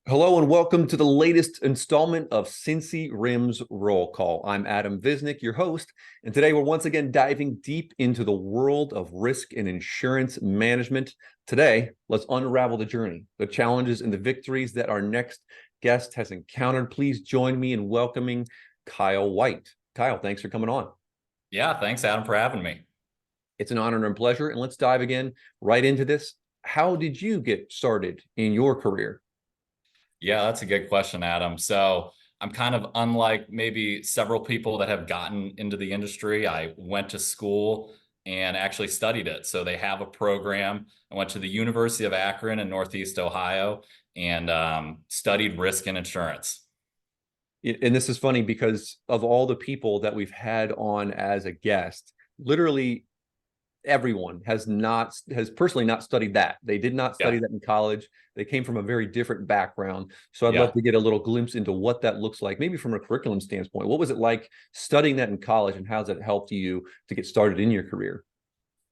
Hello and welcome to the latest installment of CincyRIMS Roll Call. I'm Adam Visnick, your host, and today we're once again diving deep into the world of risk and insurance management. Today, let's unravel the journey, the challenges and the victories that our next guest has encountered. Please join me in welcoming Kyle Whyte. Kyle, thanks for coming on. Yeah, thanks, Adam, for having me. It's an honor and pleasure, and let's dive again right into this. How did you get started in your career? Yeah, that's a good question, Adam. So I'm kind of unlike maybe several people that have gotten into the industry. I went to school and actually studied it. So they have a program. I went to the University of Akron in Northeast Ohio and studied risk and insurance. And this is funny because of all the people that we've had on as a guest, literally everyone has personally not studied that. They did not study Yeah, that in college. They came from a very different background. So I'd love yeah. to get a little glimpse into what that looks like, maybe from a curriculum standpoint. What was it like studying that in college, and how's it helped you to get started in your career?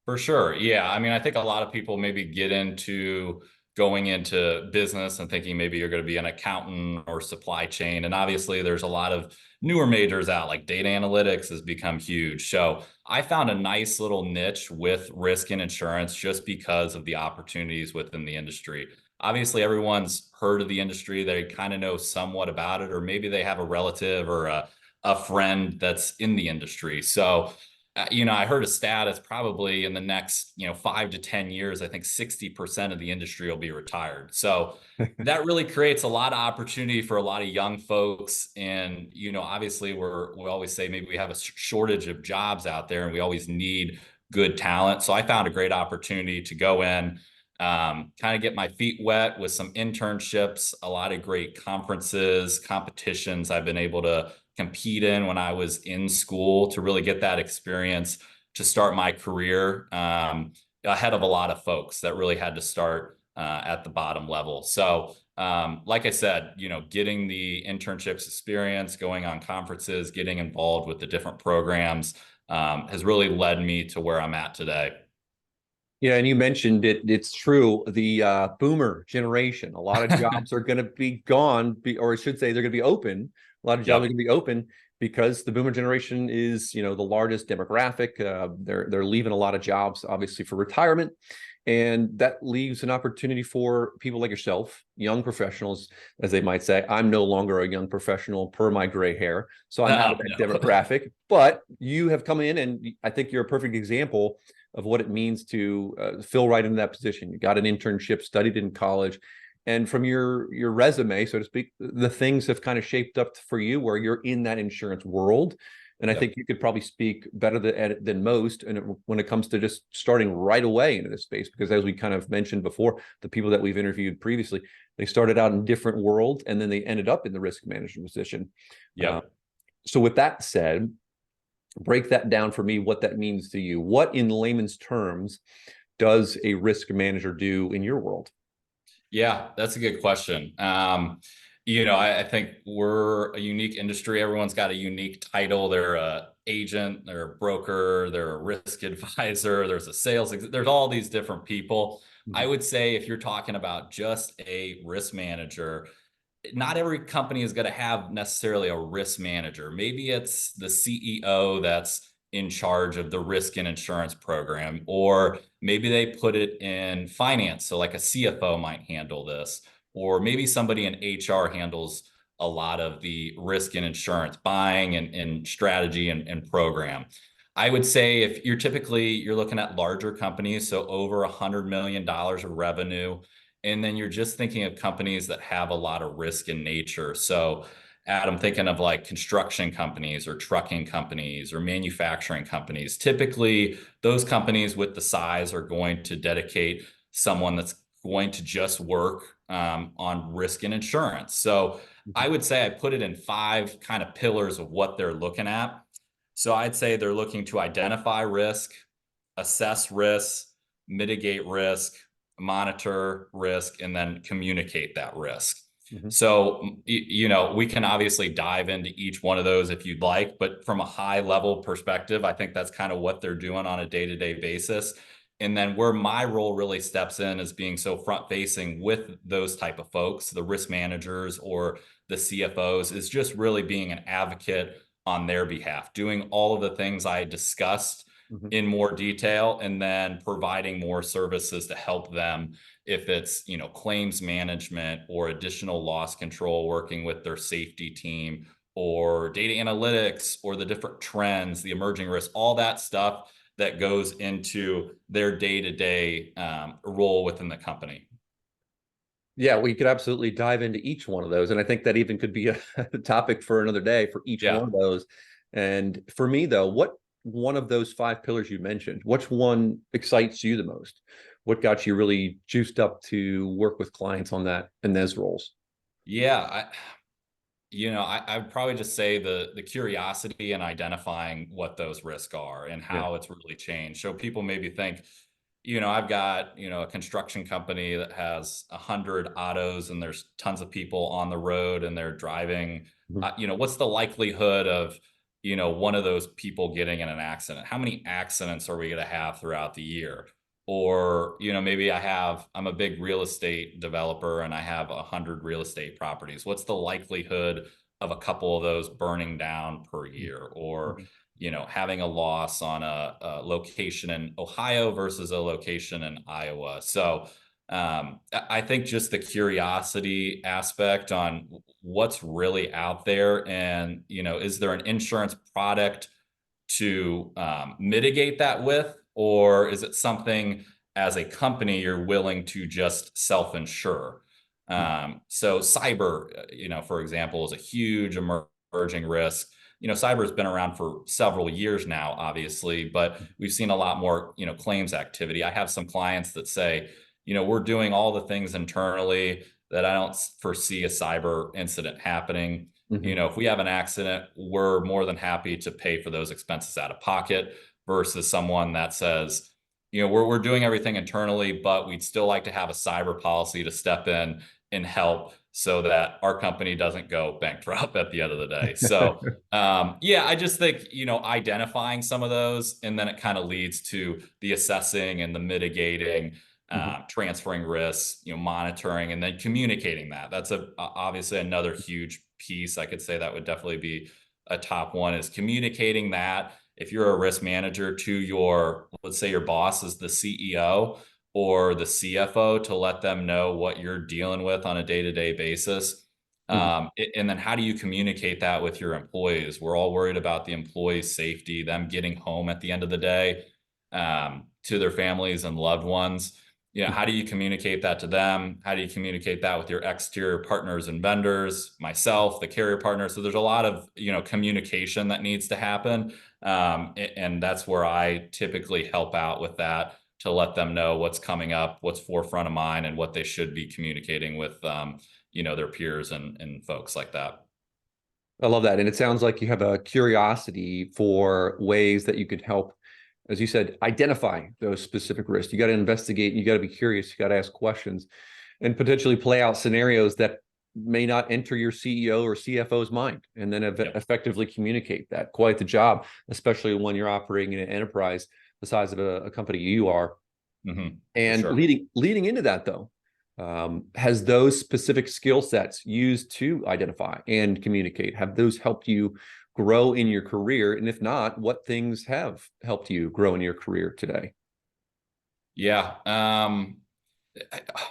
For sure. Yeah. I mean, I think a lot of people maybe get into going into business and thinking maybe you're going to be an accountant or supply chain. And obviously, there's a lot of newer majors out, like data analytics has become huge. So I found a nice little niche with risk and insurance just because of the opportunities within the industry. Obviously, everyone's heard of the industry. They kind of know somewhat about it, or maybe they have a relative or a friend that's in the industry. So I heard a stat. It's probably in the next, 5 to 10 years, I think 60% of the industry will be retired. So that really creates a lot of opportunity for a lot of young folks. And, obviously we always say maybe we have a shortage of jobs out there and we always need good talent. So I found a great opportunity to go in, kind of get my feet wet with some internships, a lot of great conferences, competitions I've been able to compete in when I was in school to really get that experience to start my career ahead of a lot of folks that really had to start at the bottom level. So, like I said, getting the internships experience, going on conferences, getting involved with the different programs has really led me to where I'm at today. Yeah, and you mentioned it. It's true. The boomer generation, a lot of jobs are going to be gone, or I should say, they're going to be open. A lot of jobs are Yep. going to be open because the boomer generation is, the largest demographic. They're leaving a lot of jobs, obviously, for retirement, and that leaves an opportunity for people like yourself, young professionals, as they might say. I'm no longer a young professional per my gray hair, so I'm out of that No. demographic. But you have come in, and I think you're a perfect example of what it means to fill right into that position. You got an internship, studied in college, and from your resume, so to speak, the things have kind of shaped up for you where you're in that insurance world. And I think Yep. you could probably speak better than most, and when it comes to just starting right away into this space, because as we kind of mentioned before, the people that we've interviewed previously, they started out in different worlds, and then they ended up in the risk management position. Uh, Yep. so with that said, break that down for me, what that means to you. What, in layman's terms, does a risk manager do in your world? Yeah, that's a good question. I think we're a unique industry. Everyone's got a unique title. They're a agent, they're a broker, they're a risk advisor, there's a there's all these different people. I Mhm. would say if you're talking about just a risk manager, not every company is going to have necessarily a risk manager. Maybe it's the CEO that's in charge of the risk and insurance program, or maybe they put it in finance. So, like a CFO might handle this, or maybe somebody in HR handles a lot of the risk and insurance buying and strategy and program. I would say if you're looking at larger companies, so over $100 million of revenue, and then you're just thinking of companies that have a lot of risk in nature. So, Adam, thinking of like construction companies or trucking companies or manufacturing companies. Typically, those companies with the size are going to dedicate someone that's going to just work on risk and insurance. So, I would say I put it in five kind of pillars of what they're looking at. So, I'd say they're looking to identify risk, assess risk, mitigate risk, monitor risk, and then communicate that risk. Mhm. So, we can obviously dive into each one of those if you'd like, but from a high level perspective, I think that's kind of what they're doing on a day-to-day basis. And then where my role really steps in is being so front facing with those type of folks, the risk managers or the CFOs, is just really being an advocate on their behalf, doing all of the things I discussed Mhm. in more detail, and then providing more services to help them, if it's, claims management or additional loss control, working with their safety team or data analytics or the different trends, the emerging risks, all that stuff that goes into their day-to-day role within the company. Yeah, we could absolutely dive into each one of those. And I think that even could be a topic for another day for each one Yeah. of those. And for me, though, what one of those five pillars you mentioned, which one excites you the most? What got you really juiced up to work with clients on that and those roles? Yeah. I'd probably just say the curiosity and identifying what those risks are and Yeah. how it's really changed. So people maybe think, I've got, a construction company that has 100 autos and there's tons of people on the road and they're driving. Mhm. What's the likelihood of, one of those people getting in an accident? How many accidents are we going to have throughout the year? Or, maybe I'm a big real estate developer and I have 100 real estate properties. What's the likelihood of a couple of those burning down per year? Or, Mhm. having a loss on a location in Ohio versus a location in Iowa. So I think just the curiosity aspect on what's really out there, and is there an insurance product to mitigate that with, or is it something as a company you're willing to just self-insure? So cyber, for example, is a huge emerging risk. Cyber has been around for several years now, obviously, but we've seen a lot more, claims activity. I have some clients that say, we're doing all the things internally that I don't foresee a cyber incident happening. Mhm. If we have an accident, we're more than happy to pay for those expenses out of pocket, versus someone that says, we're doing everything internally, but we'd still like to have a cyber policy to step in and help so that our company doesn't go bankrupt at the end of the day. So, yeah, I just think, identifying some of those, and then it kind of leads to the assessing and the mitigating, Mhm. transferring risks, monitoring, and then communicating that. That's obviously another huge piece. I could say that would definitely be a top one, is communicating that. If you're a risk manager, to your, let's say your boss is the CEO or the CFO, to let them know what you're dealing with on a day-to-day basis. Mhm. And then how do you communicate that with your employees? We're all worried about the employees' safety, them getting home at the end of the day, to their families and loved ones. How do you communicate that to them? How do you communicate that with your exterior partners and vendors, myself, the carrier partner? So there's a lot of, communication that needs to happen. And that's where I typically help out with that, to let them know what's coming up, what's forefront of mind, and what they should be communicating with, their peers and folks like that. I love that. And it sounds like you have a curiosity for ways that you could help, as you said, identify those specific risks. You got to investigate, you got to be curious, you got to ask questions and potentially play out scenarios that may not enter your CEO or CFO's mind, and then Yep. effectively communicate that. Quite the job, especially when you're operating in an enterprise the size of a company you are. For And sure. leading into that, though, has those specific skill sets used to identify and communicate, have those helped you grow in your career? And if not, what things have helped you grow in your career today? Yeah.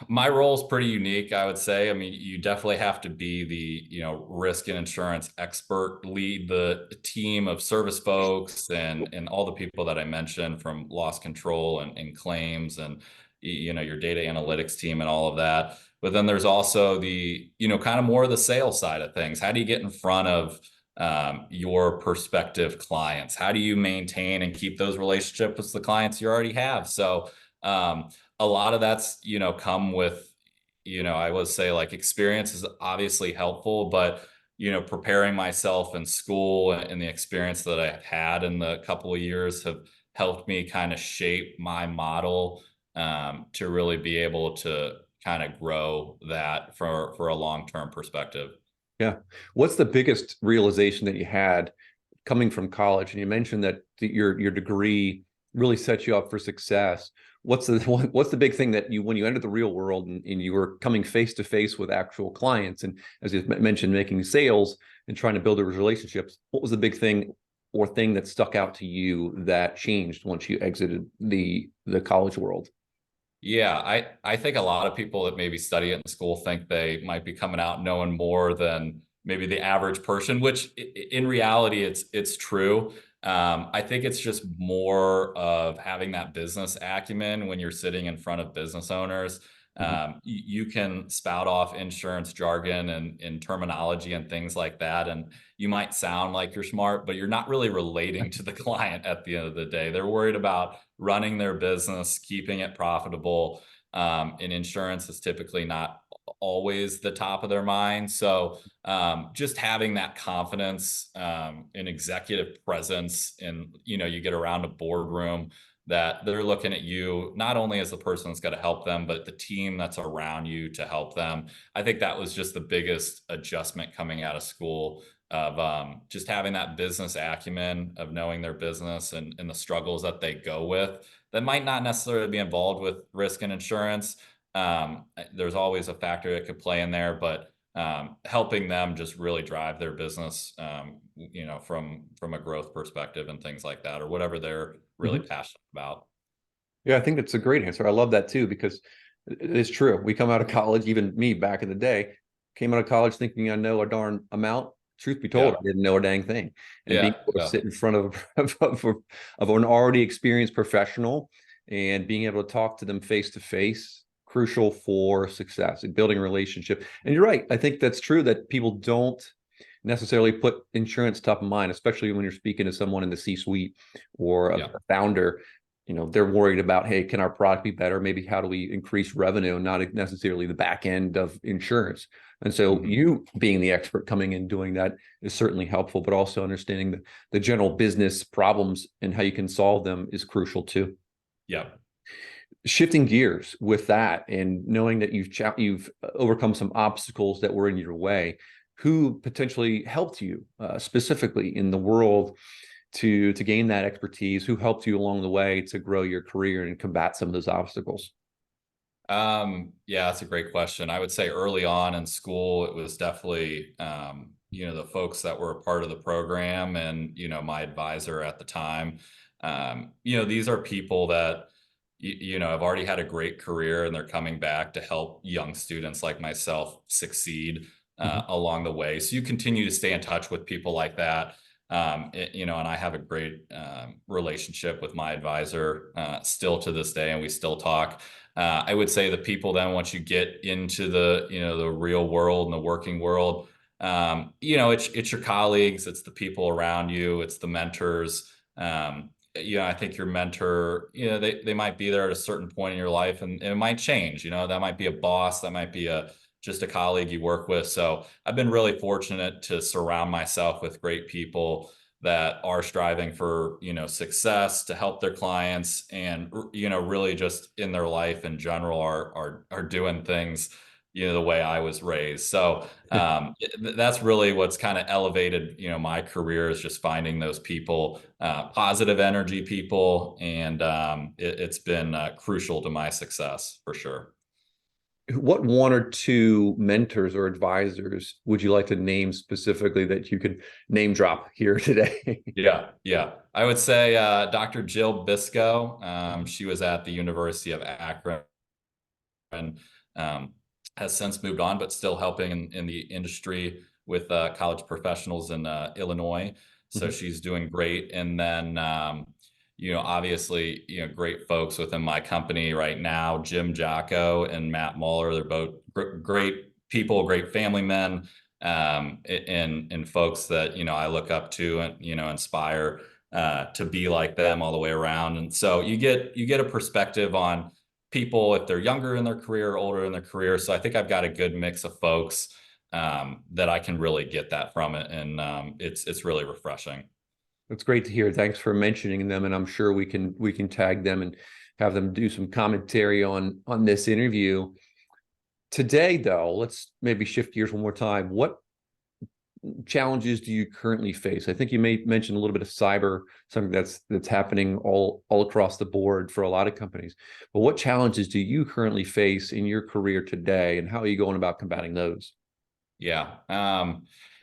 My role is pretty unique, I would say. I mean, you definitely have to be the, risk and insurance expert, lead the team of service folks and all the people that I mentioned, from loss control and claims and, your data analytics team and all of that. But then there's also the, kind of more of the sales side of things. How do you get in front of your prospective clients? How do you maintain and keep those relationships with the clients you already have? So, a lot of that's, come with, I would say, like, experience is obviously helpful, but, preparing myself in school and the experience that I've had in the couple of years have helped me kind of shape my model, to really be able to kind of grow that for a long-term perspective. Yeah. What's the biggest realization that you had coming from college? And you mentioned that your degree really set you up for success. what's the big thing that you, when you entered the real world and you were coming face to face with actual clients, and as you mentioned, making sales and trying to build those relationships, what was the big thing or thing that stuck out to you that changed once you exited the college world? Yeah, I think a lot of people that maybe study it in school think they might be coming out knowing more than maybe the average person, which in reality it's true. I think it's just more of having that business acumen when you're sitting in front of business owners. Mhm. You can spout off insurance jargon and terminology and things like that, and you might sound like you're smart, but you're not really relating to the client at the end of the day. They're worried about running their business, keeping it profitable. And insurance is typically not always the top of their mind. So just having that confidence and executive presence, and you get around a boardroom that they're looking at you not only as the person that's got to help them, but the team that's around you to help them. I think that was just the biggest adjustment coming out of school, of just having that business acumen of knowing their business and the struggles that they go with that might not necessarily be involved with risk and insurance. There's always a factor that could play in there, but helping them just really drive their business, from a growth perspective and things like that, or whatever they're really Mhm. passionate about. Yeah, I think that's a great answer. I love that too, because it is true. We come out of college, even me back in the day, came out of college thinking I know a darn amount. Truth be told, Yeah, I didn't know a dang thing. And being yeah, able to yeah. sit in front of an already experienced professional and being able to talk to them face to face, crucial for success and building a relationship. And you're right. I think that's true that people don't necessarily put insurance top of mind, especially when you're speaking to someone in the C-suite or a Yeah. founder. They're worried about, hey, can our product be better? Maybe how do we increase revenue, not necessarily the back end of insurance. And so Mhm. you being the expert coming in doing that is certainly helpful, but also understanding the general business problems and how you can solve them is crucial too. Yeah. Shifting gears with that and knowing that you've overcome some obstacles that were in your way, who potentially helped you specifically in the world to gain that expertise, who helped you along the way to grow your career and combat some of those obstacles? Yeah, that's a great question. I would say early on in school, it was definitely, the folks that were a part of the program and, my advisor at the time. These are people that, have already had a great career and they're coming back to help young students like myself succeed Mhm. along the way. So you continue to stay in touch with people like that. And I have a great relationship with my advisor still to this day, and we still talk. I would say the people then, once you get into the real world and the working world, it's your colleagues, it's the people around you, it's the mentors. I think your mentor, they might be there at a certain point in your life, and it might change. That might be a boss, that might be just a colleague you work with. So I've been really fortunate to surround myself with great people that are striving for success, to help their clients, and really just in their life in general are doing things the way I was raised. So that's really what's kind of elevated my career, is just finding those people, positive energy people, and it's been crucial to my success for sure. What one or two mentors or advisors would you like to name specifically that you could name drop here today? Yeah, yeah. I would say Dr. Jill Bisco. She was at the University of Akron, and has since moved on, but still helping in the industry with college professionals in Illinois. So Mhm. she's doing great. And then, obviously, great folks within my company right now, Jim Jocko and Matt Muller. They're both great people, great family men, and folks that, I look up to and, inspire to be like them all the way around. And so you get a perspective on people if they're younger in their career, older in their career. So I think I've got a good mix of folks that I can really get that from it, and it's really refreshing. That's great to hear. Thanks for mentioning them, and I'm sure we can tag them and have them do some commentary on this interview. Today, though, let's maybe shift gears one more time. challenges do you currently face? I think you may mention a little bit of cyber, something that's happening all across the board for a lot of companies. But what challenges do you currently face in your career today, and how are you going about combating those? Yeah.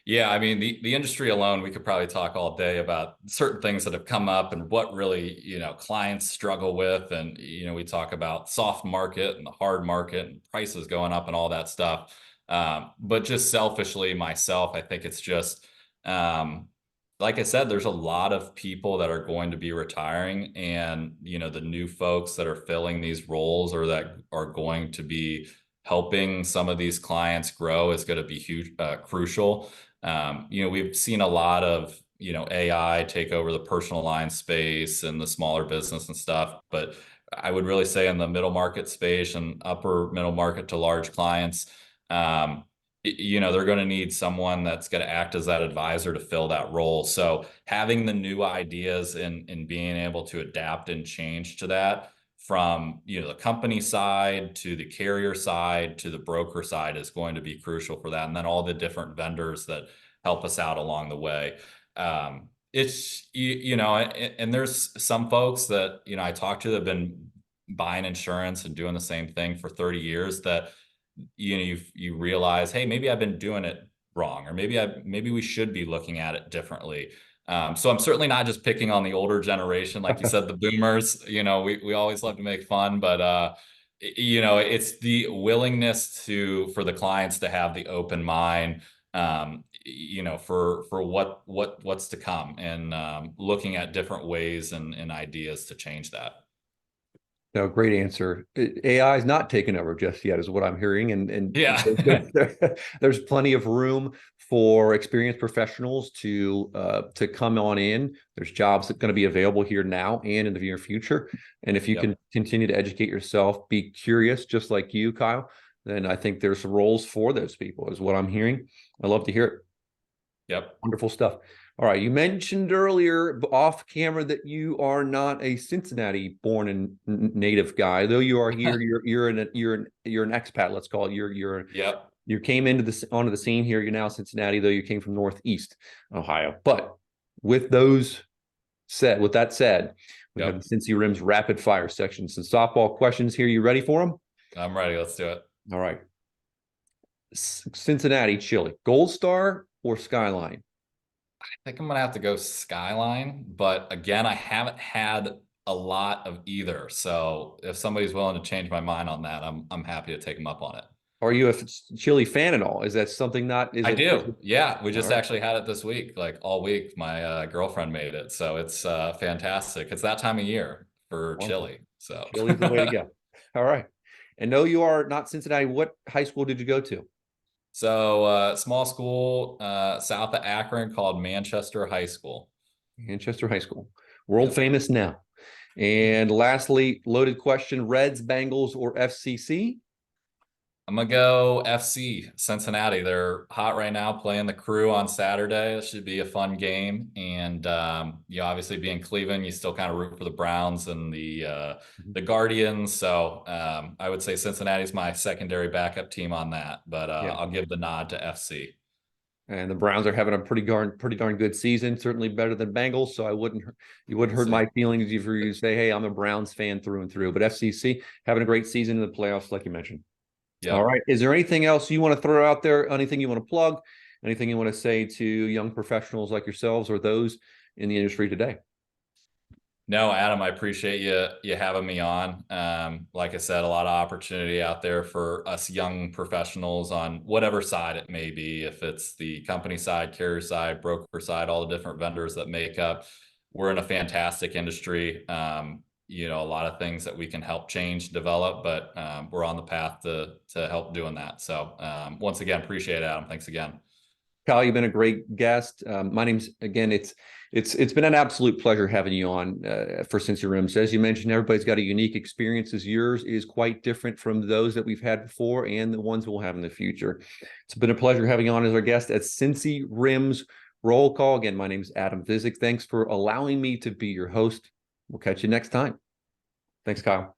Yeah, I mean, the industry alone, we could probably talk all day about certain things that have come up and what really, clients struggle with. And, we talk about soft market and the hard market and prices going up and all that stuff. But just selfishly myself, I think it's just, like I said, there's a lot of people that are going to be retiring, and, the new folks that are filling these roles or that are going to be helping some of these clients grow is going to be huge, crucial. We've seen a lot of, AI take over the personal line space and the smaller business and stuff. But I would really say in the middle market space and upper middle market to large clients, they're going to need someone that's going to act as that advisor to fill that role. So having the new ideas and being able to adapt and change to that from the company side to the carrier side to the broker side is going to be crucial for that, and then all the different vendors that help us out along the way. It's and there's some folks that I talk to that have been buying insurance and doing the same thing for 30 years that you realize, hey, maybe I've been doing it wrong, or maybe we should be looking at it differently. So I'm certainly not just picking on the older generation, like you said, the boomers. We always love to make fun, but it's the willingness for the clients to have the open mind, for what's to come, and looking at different ways and ideas to change that. No, great answer. AI is not taken over just yet, is what I'm hearing, and Yeah. there's plenty of room for experienced professionals to come on in. There's jobs that are going to be available here now and in the near future. And if you Yep. can continue to educate yourself, be curious, just like you, Kyle, then I think there's roles for those people, is what I'm hearing. I love to hear it. Yep. Wonderful stuff. All right. You mentioned earlier off camera that you are not a Cincinnati born and native guy, though you are here. You're an expat. Let's call it. Yep. You came onto the scene here. You're now Cincinnati, though you came from Northeast Ohio. But with that said, we have the CincyRIMS rapid fire section. Some softball questions here. You ready for them? I'm ready. Let's do it. All right. Cincinnati chili, Gold Star or Skyline? I think I'm gonna have to go Skyline, but again, I haven't had a lot of either. So if somebody's willing to change my mind on that, I'm happy to take them up on it. Are you a chili fan at all? Is that something not? I do. Yeah, we just right. actually had it this week, like all week. My girlfriend made it, so it's fantastic. It's that time of year for chili. So chili's the way to go. All right. And no, you are not Cincinnati. What high school did you go to? So small school south of Akron called Manchester High School. Manchester High School, world famous now. And lastly, loaded question: Reds, Bengals, or FCC? I'm gonna go FC Cincinnati. They're hot right now, playing the Crew on Saturday. It should be a fun game. And obviously being Cleveland, you still kind of root for the Browns and the Guardians. So I would say Cincinnati's my secondary backup team on that. But I'll give the nod to FC. And the Browns are having a pretty darn good season, certainly better than Bengals. So you wouldn't hurt my feelings if you say, hey, I'm a Browns fan through and through. But FCC having a great season in the playoffs, like you mentioned. Yep. All right. Is there anything else you want to throw out there? Anything you want to plug? Anything you want to say to young professionals like yourselves or those in the industry today? No, Adam, I appreciate you having me on. Like I said, a lot of opportunity out there for us young professionals on whatever side it may be. If it's the company side, carrier side, broker side, all the different vendors that make up. We're in a fantastic industry. A lot of things that we can help change, develop, but we're on the path to help doing that. So once again, appreciate it, Adam. Thanks again. Kyle, you've been a great guest. My name's, again, it's been an absolute pleasure having you on for CincyRIMS. As you mentioned, everybody's got a unique experience. Yours is quite different from those that we've had before and the ones we'll have in the future. It's been a pleasure having you on as our guest at CincyRIMS Roll Call. Again, my name's Adam Visick. Thanks for allowing me to be your host. We'll catch you next time. Thanks, Kyle.